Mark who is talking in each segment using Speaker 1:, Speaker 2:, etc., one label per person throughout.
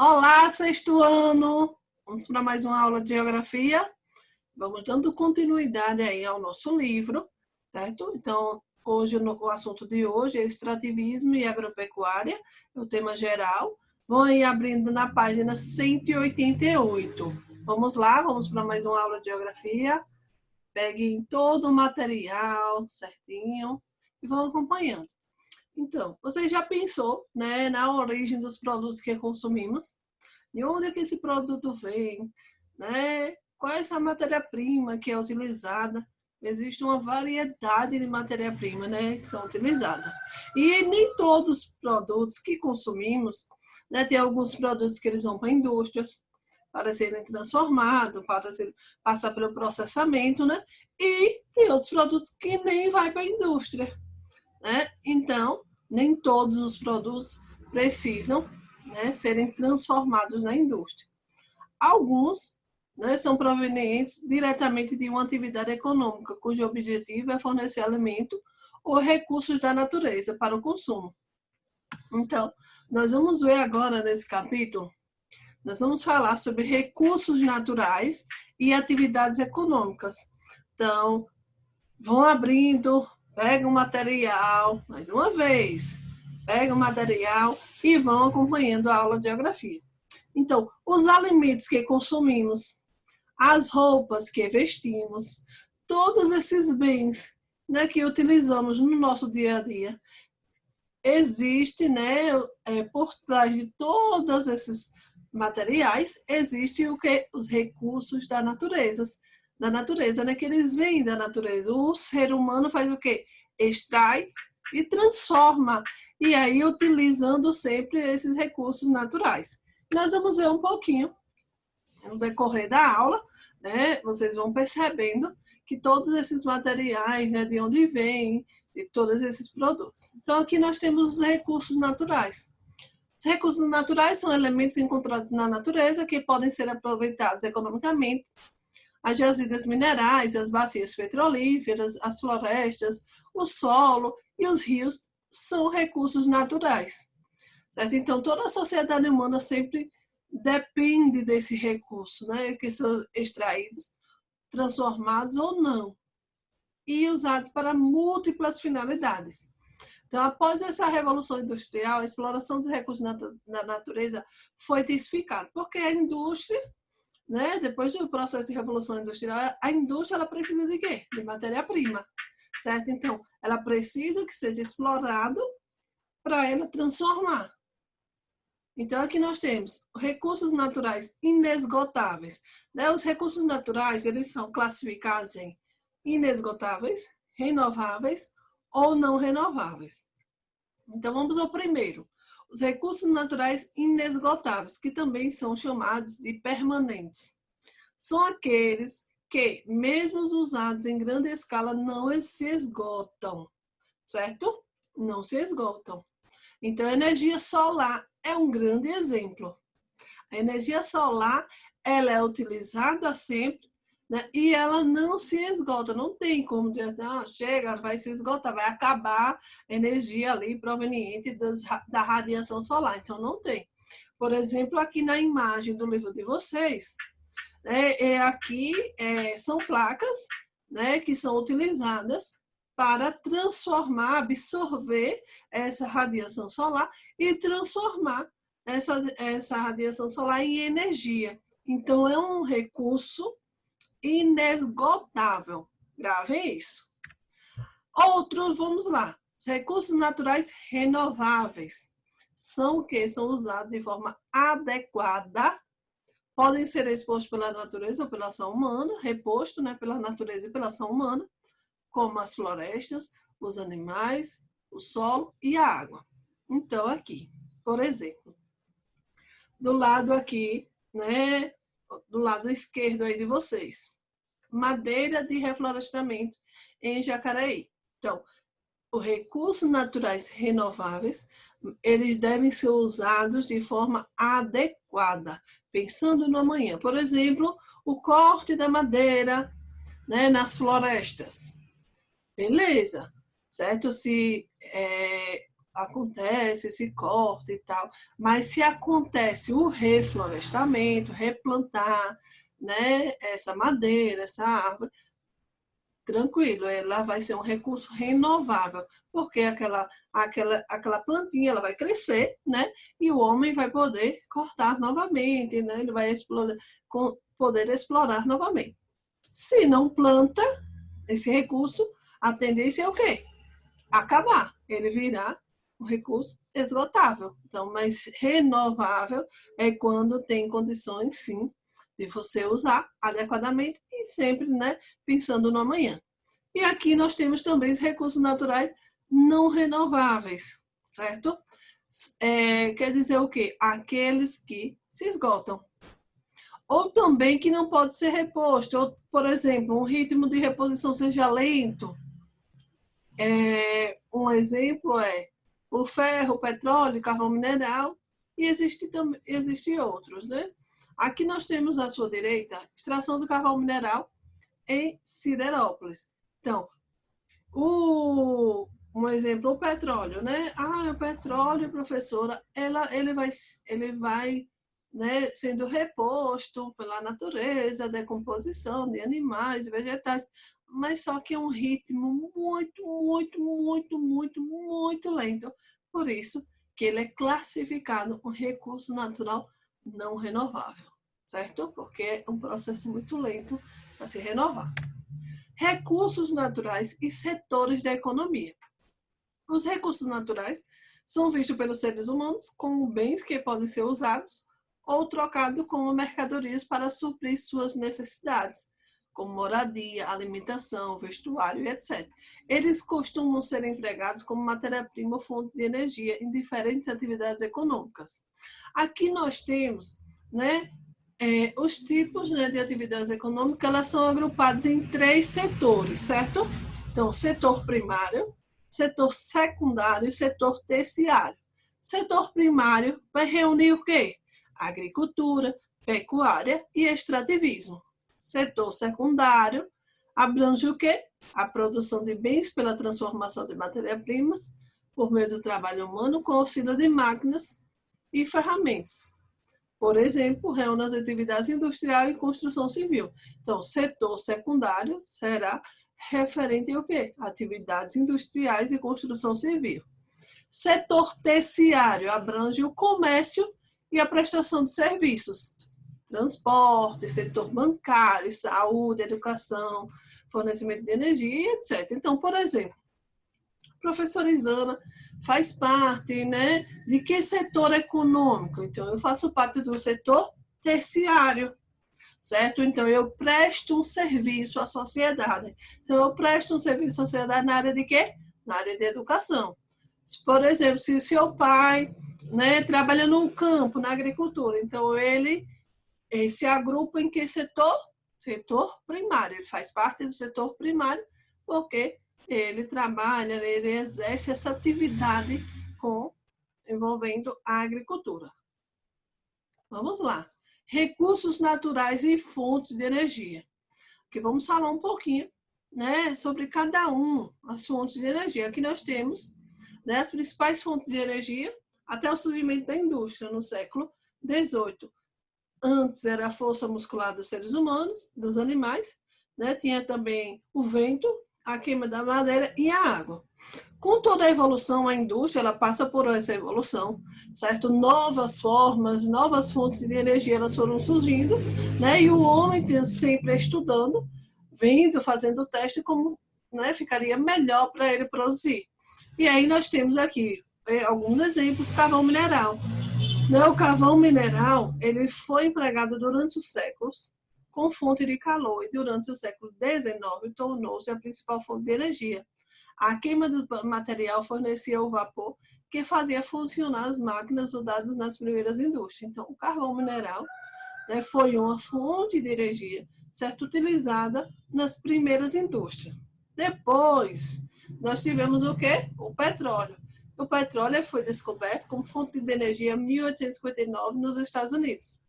Speaker 1: Olá, sexto ano! Vamos para mais uma aula de geografia. Vamos dando continuidade aí ao nosso livro, certo? Então, hoje o assunto de hoje é extrativismo e agropecuária, é o tema geral. Vão aí abrindo na página 188. Vamos lá, vamos para mais uma aula de geografia. Peguem todo o material certinho e vão acompanhando. Então, você já pensou, né, na origem dos produtos que consumimos? De onde é que esse produto vem? Né? Qual é essa matéria-prima que é utilizada? Existe uma variedade de matéria-prima, né, que são utilizadas. E nem todos os produtos que consumimos, né, tem alguns produtos que eles vão para a indústria, para serem transformados, para passar pelo processamento, né? E tem outros produtos que nem vai para a indústria, né? Então, nem todos os produtos precisam, né, serem transformados na indústria. Alguns, né, são provenientes diretamente de uma atividade econômica, cujo objetivo é fornecer alimento ou recursos da natureza para o consumo. Então, nós vamos ver agora nesse capítulo, nós vamos falar sobre recursos naturais e atividades econômicas. Então, vão abrindo, pega o material, mais uma vez, pega o material e vão acompanhando a aula de geografia. Então, os alimentos que consumimos, as roupas que vestimos, todos esses bens, né, que utilizamos no nosso dia a dia, existe, né, por trás de todos esses materiais, existe o que? Os recursos da natureza, né, que eles vêm da natureza. O ser humano faz o quê? Extrai e transforma, e aí utilizando sempre esses recursos naturais. Nós vamos ver um pouquinho no decorrer da aula, né? Vocês vão percebendo que todos esses materiais, né, de onde vêm, de todos esses produtos. Então, aqui nós temos os recursos naturais. Os recursos naturais são elementos encontrados na natureza que podem ser aproveitados economicamente. As jazidas minerais, as bacias petrolíferas, as florestas, o solo e os rios são recursos naturais, certo? Então, toda a sociedade humana sempre depende desse recurso, né, que são extraídos, transformados ou não, e usados para múltiplas finalidades. Então, após essa revolução industrial, a exploração dos recursos na natureza foi intensificada, porque a indústria, né, depois do processo de revolução industrial, a indústria ela precisa de quê? De matéria-prima, certo? Então, ela precisa que seja explorado para ela transformar. Então, aqui nós temos recursos naturais inesgotáveis. Né? Os recursos naturais, eles são classificados em inesgotáveis, renováveis ou não renováveis. Então, vamos ao primeiro. Os recursos naturais inesgotáveis, que também são chamados de permanentes. São aqueles que, mesmo usados em grande escala, não se esgotam, certo? Não se esgotam. Então, a energia solar é um grande exemplo. A energia solar, ela é utilizada sempre, né? E ela não se esgota. Não tem como dizer, chega, vai se esgotar, vai acabar a energia ali proveniente da radiação solar. Então, não tem. Por exemplo, aqui na imagem do livro de vocês, né, aqui são placas, né, que são utilizadas para transformar, absorver essa radiação solar e transformar essa radiação solar em energia. Então, é um recurso inesgotável. Gravem isso. Outros, vamos lá. Os recursos naturais renováveis são o que? São usados de forma adequada, podem ser expostos pela natureza ou pela ação humana, reposto, né, pela natureza e pela ação humana, como as florestas, os animais, o solo e a água. Então, aqui, por exemplo, do lado aqui, né, do lado esquerdo aí de vocês, madeira de reflorestamento em Jacareí. Então, os recursos naturais renováveis, eles devem ser usados de forma adequada, pensando no amanhã. Por exemplo, o corte da madeira, né, nas florestas. Beleza, certo? Se acontece esse corte e tal, mas se acontece o reflorestamento, replantar, né, essa madeira, essa árvore, tranquilo, ela vai ser um recurso renovável, porque aquela plantinha ela vai crescer, né? E o homem vai poder cortar novamente, né? Ele vai poder explorar novamente. Se não planta esse recurso, a tendência é o quê? Acabar. Ele virá um recurso esgotável. Então, mas renovável é quando tem condições, sim, de você usar adequadamente e sempre, né, pensando no amanhã. E aqui nós temos também os recursos naturais não renováveis, certo? Quer dizer o quê? Aqueles que se esgotam. Ou também que não pode ser reposto. Ou, por exemplo, um ritmo de reposição seja lento. Um exemplo é o ferro, o petróleo, o carvão mineral, e existe outros, né? Aqui nós temos à sua direita extração do carvão mineral em Siderópolis. Então, um exemplo, o petróleo, né? O petróleo, professora, ele vai, né, sendo reposto pela natureza, decomposição de animais e vegetais, mas só que é um ritmo muito lento. Por isso que ele é classificado um recurso natural não renovável, certo? Porque é um processo muito lento para se renovar. Recursos naturais e setores da economia. Os recursos naturais são vistos pelos seres humanos como bens que podem ser usados ou trocados como mercadorias para suprir suas necessidades, como moradia, alimentação, vestuário, etc. Eles costumam ser empregados como matéria-prima ou fonte de energia em diferentes atividades econômicas. Aqui nós temos, né, os tipos, né, de atividades econômicas, elas são agrupadas em 3 setores, certo? Então, setor primário, setor secundário e setor terciário. Setor primário vai reunir o quê? Agricultura, pecuária e extrativismo. Setor secundário abrange o quê? A produção de bens pela transformação de matérias-primas por meio do trabalho humano com auxílio de máquinas e ferramentas. Por exemplo, reúne as atividades industrial e construção civil. Então, setor secundário será referente ao quê? Atividades industriais e construção civil. Setor terciário abrange o comércio e a prestação de serviços. Transporte, setor bancário, saúde, educação, fornecimento de energia, etc. Então, por exemplo, professora Isana faz parte, né, de que setor econômico? Então, eu faço parte do setor terciário, certo? Então, eu presto um serviço à sociedade. Então, eu presto um serviço à sociedade na área de quê? Na área de educação. Por exemplo, se o seu pai, né, trabalha no campo, na agricultura, então ele se agrupa em que setor? Setor primário. Ele faz parte do setor primário porque ele trabalha, ele exerce essa atividade envolvendo a agricultura. Vamos lá. Recursos naturais e fontes de energia. Aqui vamos falar um pouquinho, né, sobre cada as fontes de energia. Aqui nós temos, né, as principais fontes de energia até o surgimento da indústria no século XVIII. Antes era a força muscular dos seres humanos, dos animais, né? Tinha também o vento, a queima da madeira e a água. Com toda a evolução, a indústria ela passa por essa evolução, certo? Novas formas, novas fontes de energia elas foram surgindo, né? E o homem sempre estudando, vendo, fazendo o teste como, né, ficaria melhor para ele produzir. E aí nós temos aqui alguns exemplos: carvão mineral. O carvão mineral ele foi empregado durante os séculos com fonte de calor e durante o século XIX tornou-se a principal fonte de energia. A queima do material fornecia o vapor que fazia funcionar as máquinas usadas nas primeiras indústrias. Então, o carvão mineral, né, foi uma fonte de energia, certo, utilizada nas primeiras indústrias. Depois, nós tivemos o quê? O petróleo. O petróleo foi descoberto como fonte de energia em 1859 nos Estados Unidos.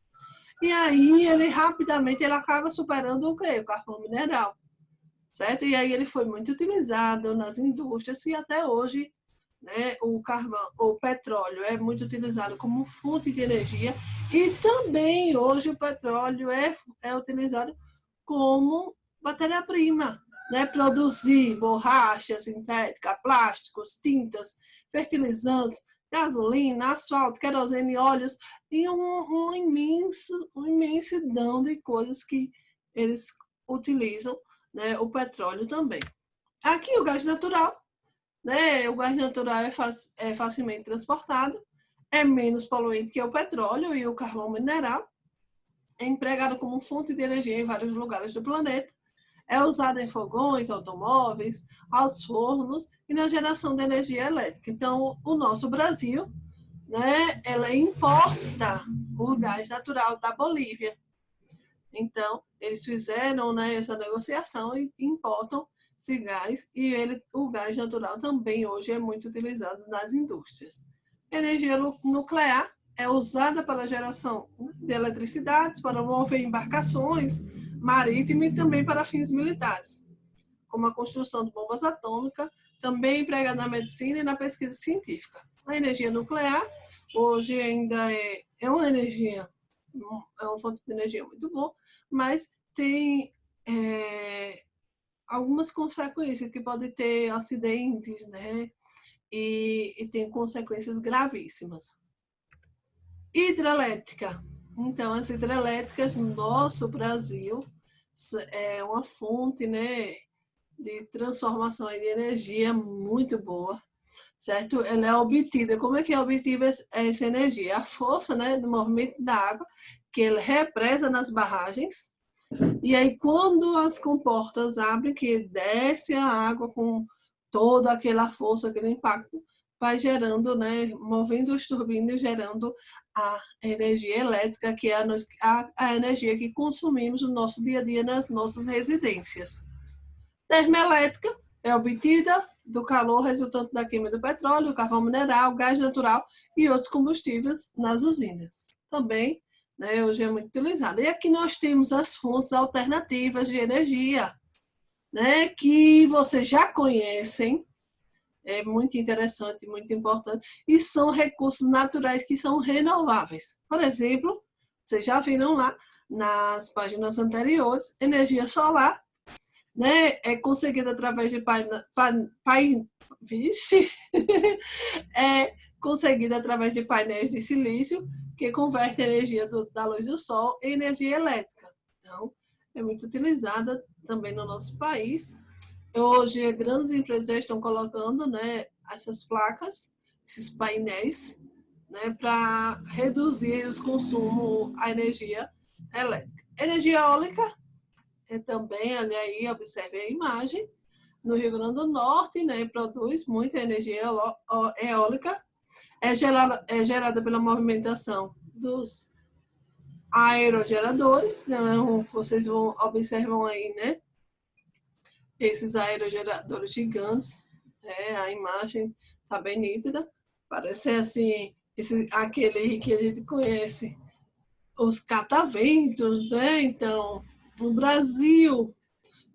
Speaker 1: E aí, ele rapidamente acaba superando o quê? O carvão mineral, certo? E aí ele foi muito utilizado nas indústrias e até hoje né? O carvão, o petróleo é muito utilizado como fonte de energia e também hoje o petróleo é utilizado como matéria-prima, né? Produzir borracha sintética, plásticos, tintas, fertilizantes, gasolina, asfalto, querosene, óleos e uma imensidão de coisas que eles utilizam, né? O petróleo também. Aqui o gás natural, né? O gás natural é facilmente transportado, é menos poluente que o petróleo e o carvão mineral, é empregado como fonte de energia em vários lugares do planeta, é usado em fogões, automóveis, aos fornos e na geração de energia elétrica. Então, o nosso Brasil, né, ela importa o gás natural da Bolívia. Então, eles fizeram, né, essa negociação e importam esse gás e o gás natural também hoje é muito utilizado nas indústrias. Energia nuclear é usada para a geração de eletricidade, para mover embarcações marítimas e também para fins militares, como a construção de bombas atômicas, também empregada na medicina e na pesquisa científica. A energia nuclear hoje ainda é uma energia, é uma fonte de energia muito boa, mas tem algumas consequências que podem ter acidentes, né? E tem consequências gravíssimas. Hidrelétrica. Então, as hidrelétricas no nosso Brasil é uma fonte, né, de transformação de energia muito boa, certo? Ela é obtida. Como é que é obtida essa energia? A força, né, do movimento da água que ele represa nas barragens. E aí, quando as comportas abrem, que desce a água com toda aquela força, aquele impacto, vai gerando, né, movendo os turbinos, gerando a energia elétrica, que é a energia que consumimos no nosso dia a dia nas nossas residências. Termoelétrica é obtida do calor resultante da queima do petróleo, carvão mineral, gás natural e outros combustíveis nas usinas. Também, né, hoje é muito utilizada. E aqui nós temos as fontes alternativas de energia, né, que vocês já conhecem, é muito interessante, muito importante, e são recursos naturais que são renováveis. Por exemplo, vocês já viram lá nas páginas anteriores, energia solar, né, é conseguida através de é conseguida através de painéis de silício que converte a energia da luz do sol em energia elétrica. Então, é muito utilizada também no nosso país. Hoje, grandes empresas estão colocando, né, essas placas, esses painéis, né, para reduzir os consumos a energia elétrica. Energia eólica também, olha aí, observe a imagem, no Rio Grande do Norte, né, produz muita energia eólica, é gerada pela movimentação dos aerogeradores, então, vocês observam aí, né, esses aerogeradores gigantes, a imagem está bem nítida, parece assim, aquele que a gente conhece, os cataventos, né? Então, o Brasil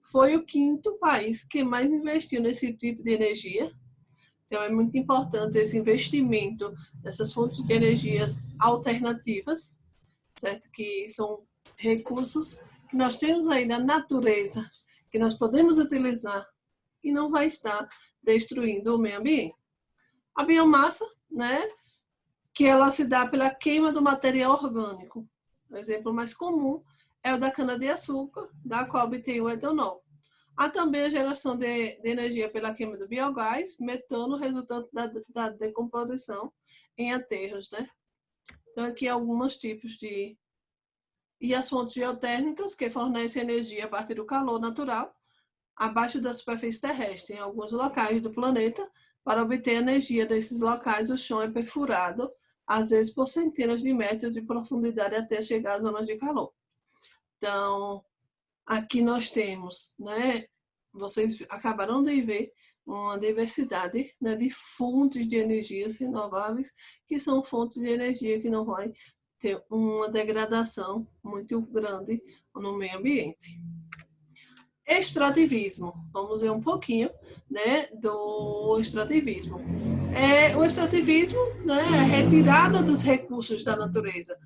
Speaker 1: foi o 5º país que mais investiu nesse tipo de energia. Então, é muito importante esse investimento nessas fontes de energias alternativas, certo? Que são recursos que nós temos aí na natureza, que nós podemos utilizar e não vai estar destruindo o meio ambiente. A biomassa, né? Que ela se dá pela queima do material orgânico. O exemplo mais comum é o da cana-de-açúcar, da qual obtém o etanol. Há também a geração de energia pela queima do biogás, metano, resultante da decomposição em aterros, né? Então, aqui alguns tipos de... E as fontes geotérmicas, que fornecem energia a partir do calor natural, abaixo da superfície terrestre. Em alguns locais do planeta, para obter energia desses locais, o chão é perfurado, às vezes por centenas de metros de profundidade até chegar às zonas de calor. Então, aqui nós temos, né, vocês acabaram de ver uma diversidade, né, de fontes de energias renováveis, que são fontes de energia que não vai ter uma degradação muito grande no meio ambiente. Extrativismo. Vamos ver um pouquinho, né, do extrativismo. O extrativismo, né, é a retirada dos recursos da natureza.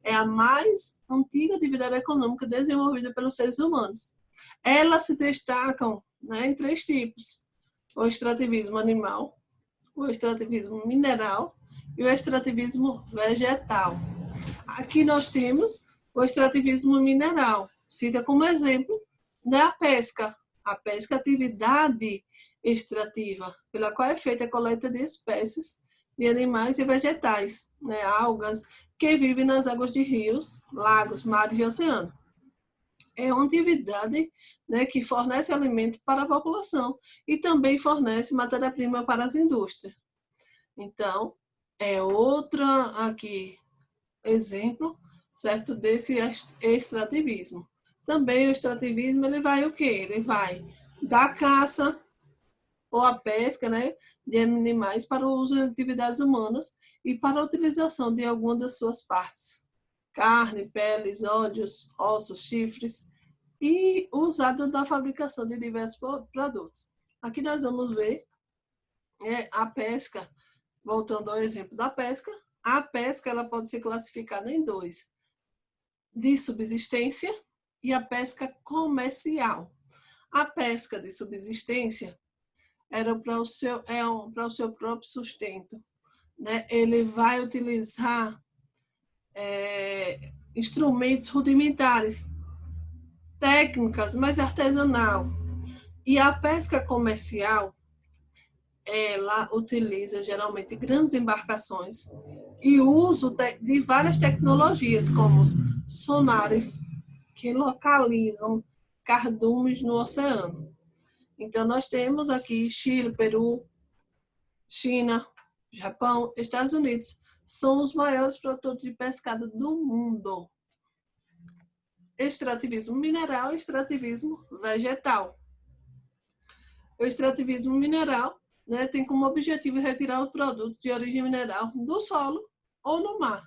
Speaker 1: É a mais antiga atividade econômica desenvolvida pelos seres humanos. Elas se destacam, né, em 3 tipos: o extrativismo animal, o extrativismo mineral e o extrativismo vegetal. Aqui nós temos o extrativismo mineral. Cita como exemplo, né, a pesca. A pesca é a atividade extrativa, pela qual é feita a coleta de espécies de animais e vegetais, né, algas, que vivem nas águas de rios, lagos, mares e oceanos. É uma atividade, né, que fornece alimento para a população e também fornece matéria-prima para as indústrias. Então, é outra aqui exemplo, certo, desse extrativismo. Também o extrativismo, ele vai o quê? Ele vai da caça ou a pesca, né, de animais para o uso em atividades humanas e para a utilização de alguma das suas partes. Carne, peles, ódios, ossos, chifres e usado na fabricação de diversos produtos. Aqui nós vamos ver a pesca, voltando ao exemplo da pesca. A pesca ela pode ser classificada em 2: de subsistência e a pesca comercial. A pesca de subsistência era para o seu próprio sustento, né? Ele vai utilizar instrumentos rudimentares, técnicas, mas artesanal. E a pesca comercial, ela utiliza geralmente grandes embarcações e o uso de várias tecnologias, como os sonares, que localizam cardumes no oceano. Então, nós temos aqui Chile, Peru, China, Japão, Estados Unidos, são os maiores produtores de pescado do mundo. Extrativismo mineral e extrativismo vegetal. O extrativismo mineral, né, tem como objetivo retirar os produtos de origem mineral do solo ou no mar,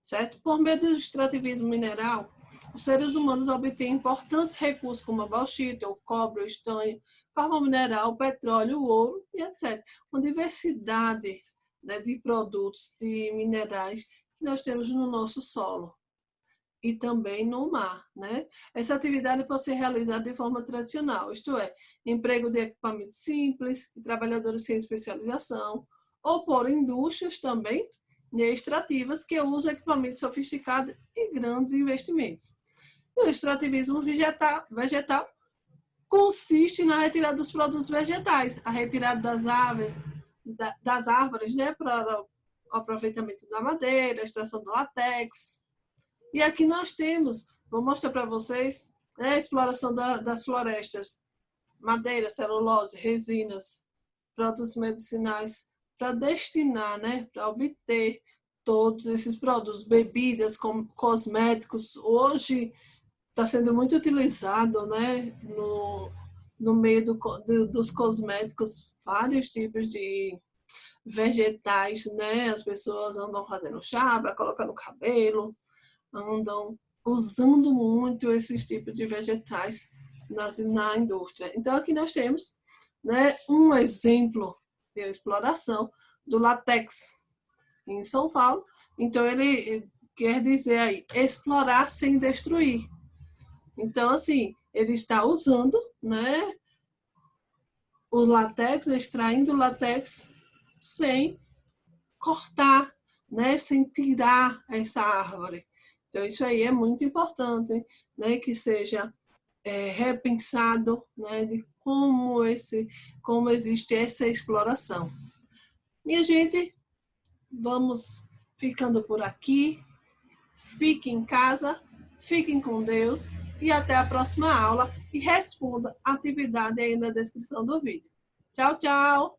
Speaker 1: certo? Por meio do extrativismo mineral, os seres humanos obtêm importantes recursos como a bauxita, o cobre, o estanho, carvão mineral, o petróleo, o ouro e etc. Uma diversidade, né, de produtos, de minerais que nós temos no nosso solo e também no mar, né? Essa atividade pode ser realizada de forma tradicional, isto é, emprego de equipamentos simples, de trabalhadores sem especialização, ou por indústrias também, né, extrativas que usam equipamentos sofisticados e grandes investimentos. O extrativismo vegetal consiste na retirada dos produtos vegetais, a retirada das árvores, né, para o aproveitamento da madeira, a extração do látex. E aqui nós temos, vou mostrar para vocês, né, a exploração das florestas, madeira, celulose, resinas, produtos medicinais, para destinar, né, para obter todos esses produtos, bebidas, cosméticos. Hoje está sendo muito utilizado, né, no meio dos cosméticos, vários tipos de vegetais, né? As pessoas andam fazendo chá para colocar no cabelo, andam usando muito esses tipos de vegetais na indústria. Então, aqui nós temos, né, um exemplo de exploração do látex em São Paulo. Então, ele quer dizer aí, explorar sem destruir. Então, assim, ele está usando, né, o látex, extraindo o látex sem cortar, né, sem tirar essa árvore. Então, isso aí é muito importante, né, que seja repensado, né, de como existe essa exploração. Minha gente, vamos ficando por aqui. Fiquem em casa, fiquem com Deus e até a próxima aula e responda a atividade aí na descrição do vídeo. Tchau, tchau!